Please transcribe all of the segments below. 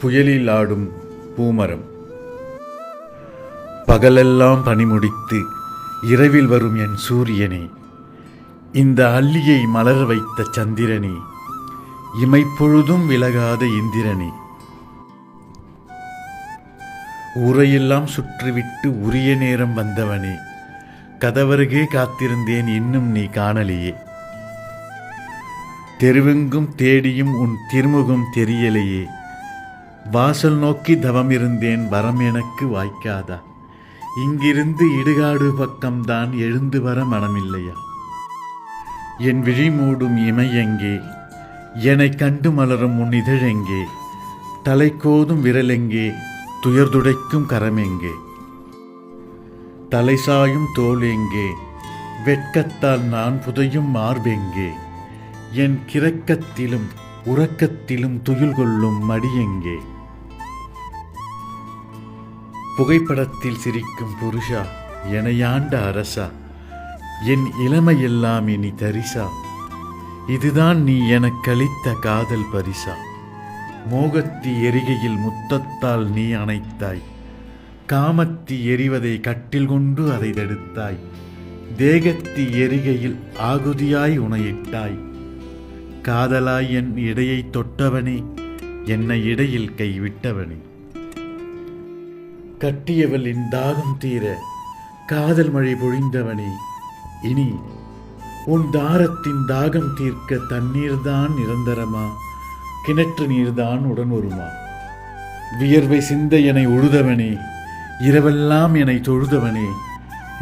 புயலில் ஆடும் பூமரம். பகலெல்லாம் பனி முடித்து இரவில் வரும் என் சூரியனே, இந்த அள்ளியை மலர வைத்த சந்திரனே, இமைப்பொழுதும் விலகாத இந்திரனே, ஊரையெல்லாம் சுற்றிவிட்டு உரிய நேரம் வந்தவனே, கதவருகே காத்திருந்தேன் இன்னும் நீ காணலையே, தெருவெங்கும் தேடியும் உன் திருமுகம் தெரியலையே, வாசல் நோக்கி தவமிருந்தேன் வரம் எனக்கு வாய்க்காதா, இங்கிருந்து இடுகாடு பக்கம்தான் எழுந்து வர மனமில்லையா, என் விழி மூடும் இமையெங்கே, என்னை கண்டு மலரும் உன் இதழெங்கே, தலைக்கோதும் விரலெங்கே, துயர்துடைக்கும் கரமெங்கே, தலை சாயும் தோல் எங்கே, வெட்கத்தால் நான் புதையும் மார்பெங்கே, என் கிறக்கத்திலும் உறக்கத்திலும் துயில் கொள்ளும் மடியெங்கே, புகைப்படத்தில் சிரிக்கும் புருஷா, எனையாண்ட அரசா, என் இளமையெல்லாம் இனி தரிசா, இதுதான் நீ எனக்களித்த காதல் பரிசா, மோகத்தி எரிகையில் முத்தத்தால் நீ அணைத்தாய், காமத்தி எரிவதை கட்டில் கொண்டு அதை தடுத்தாய், தேகத்தி எரிகையில் ஆகுதியாய் உனையிட்டாய், காதலாய் என் இடையை தொட்டவனே, என்னை இடையில் கைவிட்டவனே, கட்டியவளின் தாகம் தீர காதல் மழை பொழிந்தவனே, இனி உன் தாரத்தின் தாகம் தீர்க்க தண்ணீர்தான் நிரந்தரமா, கிணற்று நீர்தான் உடன் வருமா, வியர்வை சிந்த என உழுதவனே, இரவெல்லாம் என தொழுதவனே,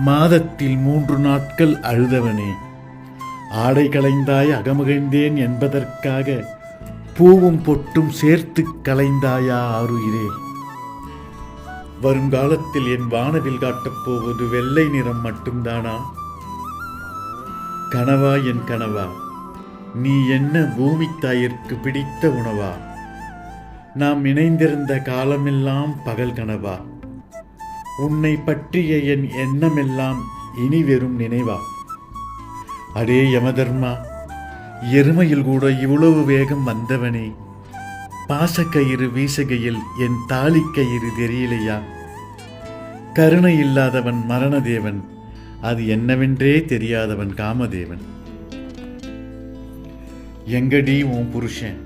மாதத்தில் 3 நாட்கள் அழுதவனே, ஆடை களைந்தாய் அகமகிழ்ந்தேன் என்பதற்காக பூவும் பொட்டும் சேர்த்து களைந்தாயா ஆருயிரே, வருங்காலத்தில் என் வானவில் காட்டப் போவது வெள்ளை நிறம் மட்டும்தானா, கனவா என் கனவா, நீ என்ன பூமி தாயிற்கு பிடித்த உணவா, நாம் இணைந்திருந்த காலமெல்லாம் பகல் கனவா, உன்னை பற்றிய என் எண்ணமெல்லாம் இனி வெறும் நினைவா, அடே யமதர்மா, எருமையில் கூட இவ்வளவு வேகம் வந்தவனே, பாசக்கயிறு வீசுகையில் என் தாலிக்கயிறு தெரியலையா, கருணை இல்லாதவன் மரணதேவன், அது என்னவென்றே தெரியாதவன் காமதேவன், எங்கடி உன் புருஷன்,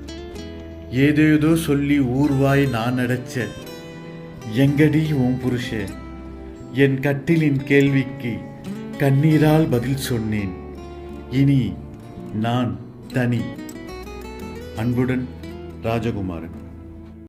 ஏதேதோ சொல்லி ஊர்வாய் நான் அடைச்ச, எங்கடி உன் புருஷன், என் கட்டிலின் கேள்விக்கு கண்ணீரால் பதில் சொன்னேன், இனி நான் தனி. அன்புடன் ராஜகுமாரன்.